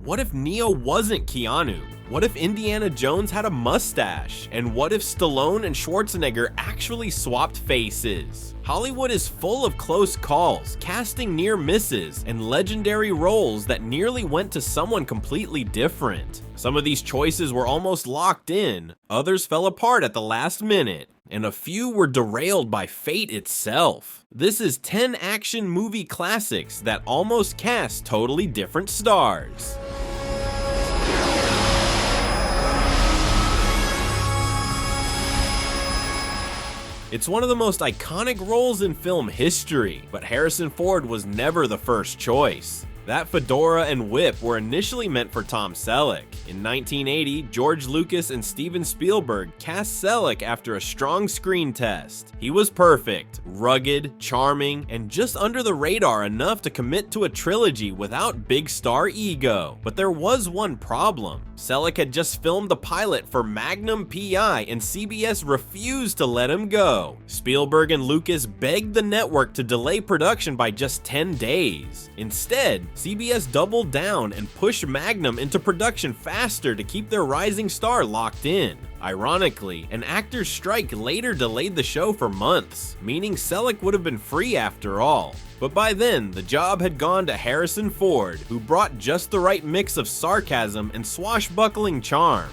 What if Neo wasn't Keanu? What if Indiana Jones had a mustache? And what if Stallone and Schwarzenegger actually swapped faces? Hollywood is full of close calls, casting near misses, and legendary roles that nearly went to someone completely different. Some of these choices were almost locked in, others fell apart at the last minute, and a few were derailed by fate itself. This is 10 action movie classics that almost cast totally different stars. It's one of the most iconic roles in film history, but Harrison Ford was never the first choice. That fedora and whip were initially meant for Tom Selleck. In 1980, George Lucas and Steven Spielberg cast Selleck after a strong screen test. He was perfect, rugged, charming, and just under the radar enough to commit to a trilogy without big star ego. But there was one problem. Selleck had just filmed the pilot for Magnum P.I. and CBS refused to let him go. Spielberg and Lucas begged the network to delay production by just 10 days. Instead, CBS doubled down and pushed Magnum into production faster to keep their rising star locked in. Ironically, an actor's strike later delayed the show for months, meaning Selleck would have been free after all. But by then, the job had gone to Harrison Ford, who brought just the right mix of sarcasm and swashbuckling charm.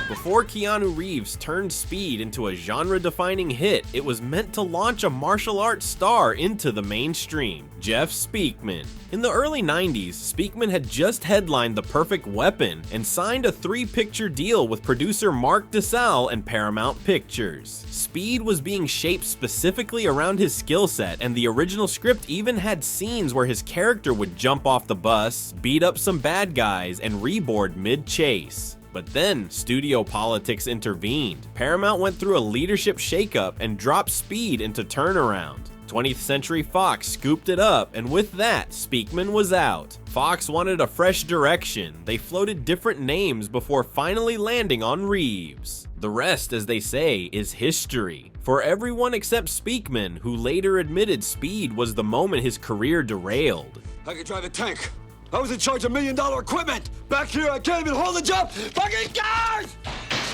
Before Keanu Reeves turned Speed into a genre-defining hit, it was meant to launch a martial arts star into the mainstream, Jeff Speakman. In the early 90s, Speakman had just headlined The Perfect Weapon and signed a 3-picture deal with producer Mark DeSalle and Paramount Pictures. Speed was being shaped specifically around his skill set, and the original script even had scenes where his character would jump off the bus, beat up some bad guys, and reboard mid-chase. But then, studio politics intervened. Paramount went through a leadership shakeup and dropped Speed into turnaround. 20th Century Fox scooped it up, and with that, Speakman was out. Fox wanted a fresh direction. They floated different names before finally landing on Reeves. The rest, as they say, is history. For everyone except Speakman, who later admitted Speed was the moment his career derailed. I could drive a tank. I was in charge of $1 million equipment. Back here, I can't even hold a job. Fucking cars!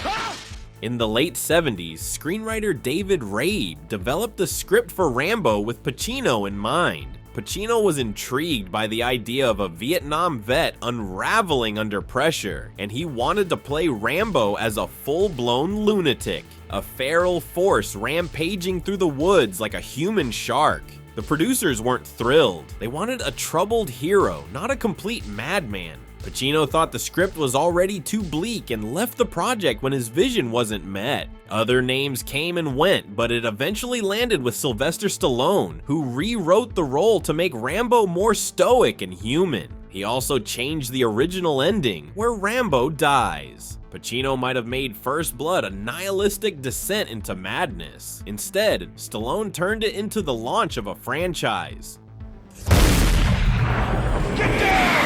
Ah! In the late 70s, screenwriter David Rabe developed the script for Rambo with Pacino in mind. Pacino was intrigued by the idea of a Vietnam vet unraveling under pressure, and he wanted to play Rambo as a full-blown lunatic, a feral force rampaging through the woods like a human shark. The producers weren't thrilled. They wanted a troubled hero, not a complete madman. Pacino thought the script was already too bleak and left the project when his vision wasn't met. Other names came and went, but it eventually landed with Sylvester Stallone, who rewrote the role to make Rambo more stoic and human. He also changed the original ending, where Rambo dies. Pacino might have made First Blood a nihilistic descent into madness. Instead, Stallone turned it into the launch of a franchise. Get down!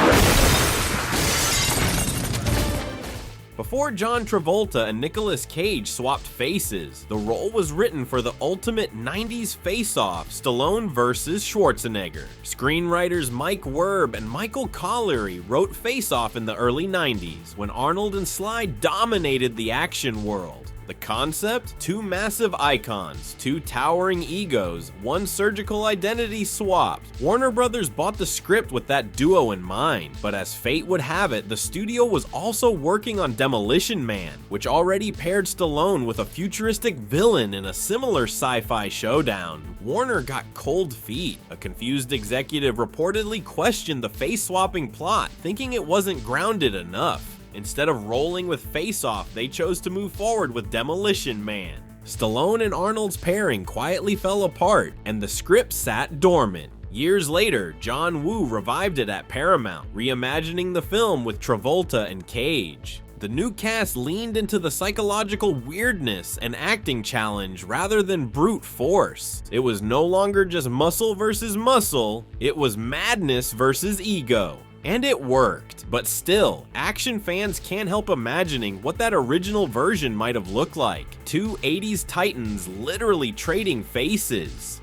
Before John Travolta and Nicolas Cage swapped faces, the role was written for the ultimate 90s face-off, Stallone vs. Schwarzenegger. Screenwriters Mike Werb and Michael Colleary wrote Face Off in the early 90s, when Arnold and Sly dominated the action world. The concept? 2 massive icons, 2 towering egos, 1 surgical identity swapped. Warner Brothers bought the script with that duo in mind, but as fate would have it, the studio was also working on Demolition Man, which already paired Stallone with a futuristic villain in a similar sci-fi showdown. Warner got cold feet. A confused executive reportedly questioned the face-swapping plot, thinking it wasn't grounded enough. Instead of rolling with Face Off, they chose to move forward with Demolition Man. Stallone and Arnold's pairing quietly fell apart, and the script sat dormant. Years later, John Woo revived it at Paramount, reimagining the film with Travolta and Cage. The new cast leaned into the psychological weirdness and acting challenge rather than brute force. It was no longer just muscle versus muscle, it was madness versus ego. And it worked, but still, action fans can't help imagining what that original version might have looked like. 2 80s titans literally trading faces.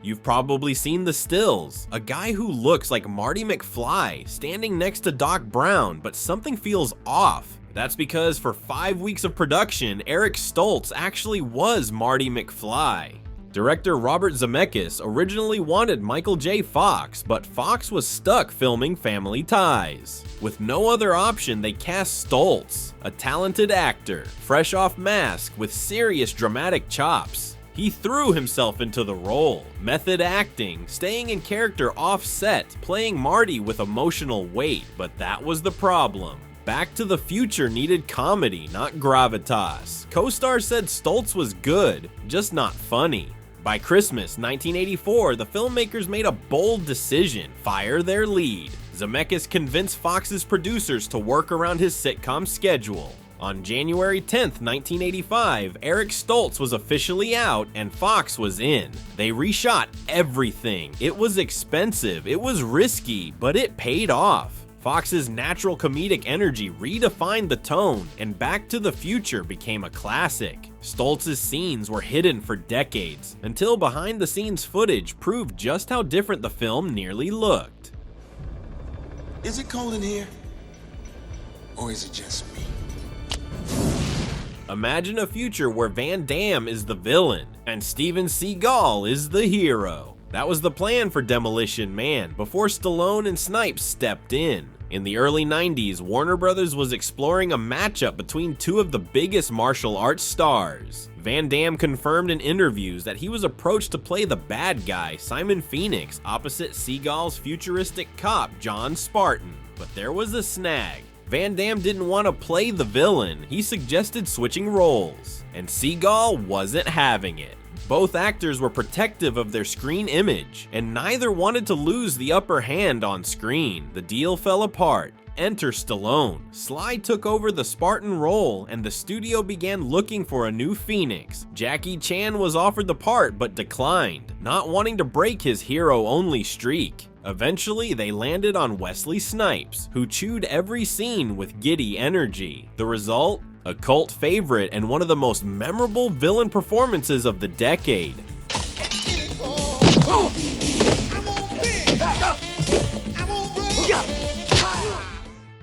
You've probably seen the stills, a guy who looks like Marty McFly standing next to Doc Brown, but something feels off. That's because for 5 weeks of production, Eric Stoltz actually was Marty McFly. Director Robert Zemeckis originally wanted Michael J. Fox, but Fox was stuck filming Family Ties. With no other option, they cast Stoltz, a talented actor, fresh off Mask with serious dramatic chops. He threw himself into the role, method acting, staying in character off-set, playing Marty with emotional weight, but that was the problem. Back to the Future needed comedy, not gravitas. Co-stars said Stoltz was good, just not funny. By Christmas 1984, the filmmakers made a bold decision: fire their lead. Zemeckis convinced Fox's producers to work around his sitcom schedule. On January 10th, 1985, Eric Stoltz was officially out and Fox was in. They reshot everything. It was expensive, it was risky, but it paid off. Fox's natural comedic energy redefined the tone, and Back to the Future became a classic. Stoltz's scenes were hidden for decades, until behind-the-scenes footage proved just how different the film nearly looked. Is it cold in here? Or is it just me? Imagine a future where Van Damme is the villain and Steven Seagal is the hero. That was the plan for Demolition Man before Stallone and Snipes stepped in. In the early 90s, Warner Brothers was exploring a matchup between two of the biggest martial arts stars. Van Damme confirmed in interviews that he was approached to play the bad guy, Simon Phoenix, opposite Seagal's futuristic cop, John Spartan. But there was a snag. Van Damme didn't want to play the villain. He suggested switching roles, and Seagal wasn't having it. Both actors were protective of their screen image, and neither wanted to lose the upper hand on screen. The deal fell apart. Enter Stallone. Sly took over the Spartan role, and the studio began looking for a new Phoenix. Jackie Chan was offered the part but declined, not wanting to break his hero-only streak. Eventually, they landed on Wesley Snipes, who chewed every scene with giddy energy. The result? A cult favorite and one of the most memorable villain performances of the decade.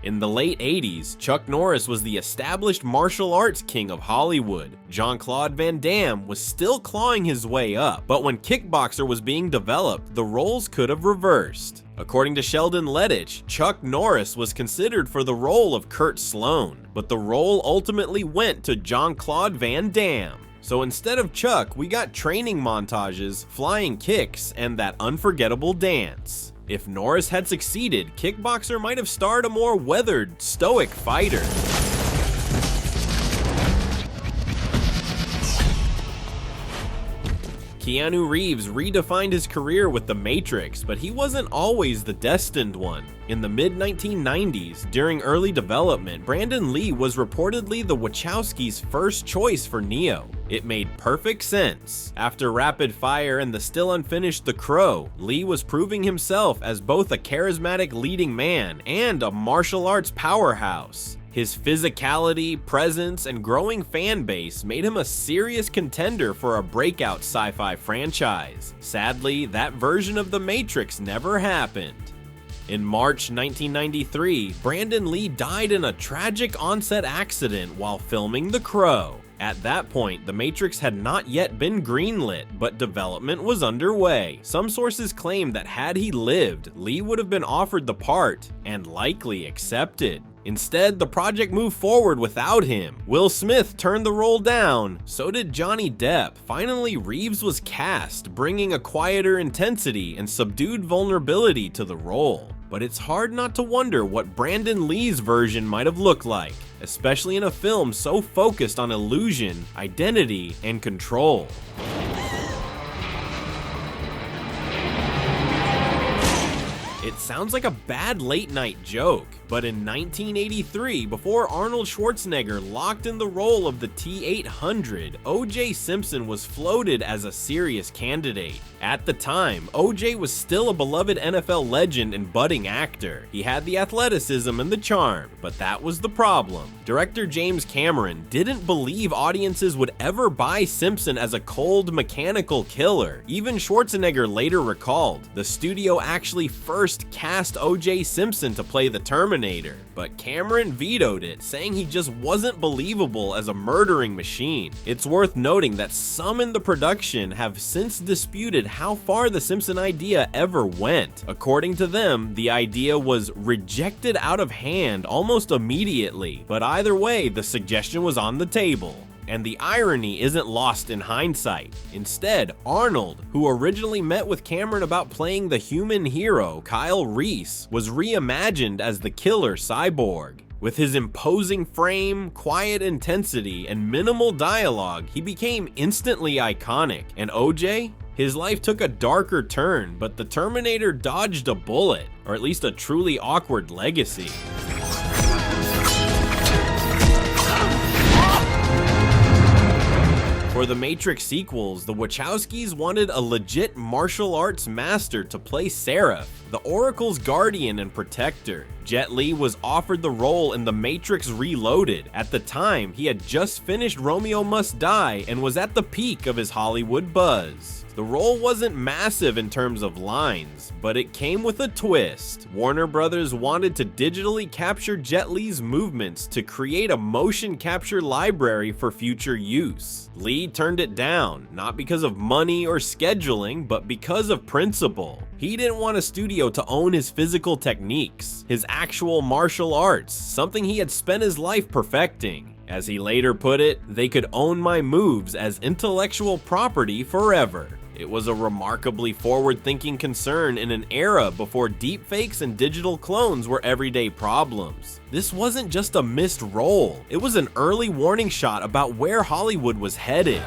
In the late 80s, Chuck Norris was the established martial arts king of Hollywood. Jean-Claude Van Damme was still clawing his way up, but when Kickboxer was being developed, the roles could have reversed. According to Sheldon Lettich, Chuck Norris was considered for the role of Kurt Sloan, but the role ultimately went to Jean-Claude Van Damme. So instead of Chuck, we got training montages, flying kicks, and that unforgettable dance. If Norris had succeeded, Kickboxer might have starred a more weathered, stoic fighter. Keanu Reeves redefined his career with The Matrix, but he wasn't always the destined one. In the mid-1990s, during early development, Brandon Lee was reportedly the Wachowskis' first choice for Neo. It made perfect sense. After Rapid Fire and the still unfinished The Crow, Lee was proving himself as both a charismatic leading man and a martial arts powerhouse. His physicality, presence, and growing fan base made him a serious contender for a breakout sci-fi franchise. Sadly, that version of The Matrix never happened. In March 1993, Brandon Lee died in a tragic on-set accident while filming The Crow. At that point, The Matrix had not yet been greenlit, but development was underway. Some sources claim that had he lived, Lee would have been offered the part, and likely accepted. Instead, the project moved forward without him. Will Smith turned the role down, so did Johnny Depp. Finally, Reeves was cast, bringing a quieter intensity and subdued vulnerability to the role. But it's hard not to wonder what Brandon Lee's version might have looked like, especially in a film so focused on illusion, identity, and control. It sounds like a bad late-night joke, But in 1983, before Arnold Schwarzenegger locked in the role of the T-800, O.J. Simpson was floated as a serious candidate. At the time, O.J. was still a beloved NFL legend and budding actor. He had the athleticism and the charm, but that was the problem. Director James Cameron didn't believe audiences would ever buy Simpson as a cold, mechanical killer. Even Schwarzenegger later recalled, the studio actually first cast O.J. Simpson to play the Terminator, but Cameron vetoed it, saying he just wasn't believable as a murdering machine. It's worth noting that some in the production have since disputed how far the Simpson idea ever went. According to them, the idea was rejected out of hand almost immediately, but either way, the suggestion was on the table. And the irony isn't lost in hindsight. Instead, Arnold, who originally met with Cameron about playing the human hero, Kyle Reese, was reimagined as the killer cyborg. With his imposing frame, quiet intensity, and minimal dialogue, he became instantly iconic. And OJ? His life took a darker turn, but the Terminator dodged a bullet, or at least a truly awkward legacy. For the Matrix sequels, the Wachowskis wanted a legit martial arts master to play Seraph, the Oracle's guardian and protector. Jet Li was offered the role in The Matrix Reloaded. At the time, he had just finished Romeo Must Die and was at the peak of his Hollywood buzz. The role wasn't massive in terms of lines, but it came with a twist. Warner Brothers wanted to digitally capture Jet Li's movements to create a motion capture library for future use. Li turned it down, not because of money or scheduling, but because of principle. He didn't want a studio to own his physical techniques, his actual martial arts, something he had spent his life perfecting. As he later put it, they could own my moves as intellectual property forever. It was a remarkably forward-thinking concern in an era before deepfakes and digital clones were everyday problems. This wasn't just a missed role, it was an early warning shot about where Hollywood was headed.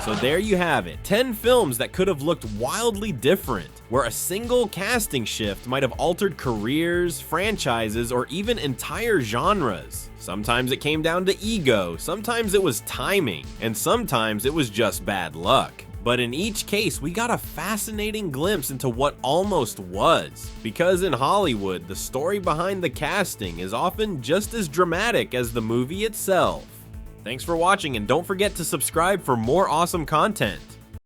So there you have it, 10 films that could have looked wildly different, where a single casting shift might have altered careers, franchises, or even entire genres. Sometimes it came down to ego, sometimes it was timing, and sometimes it was just bad luck. But in each case, we got a fascinating glimpse into what almost was. Because in Hollywood, the story behind the casting is often just as dramatic as the movie itself. Thanks for watching, and don't forget to subscribe for more awesome content.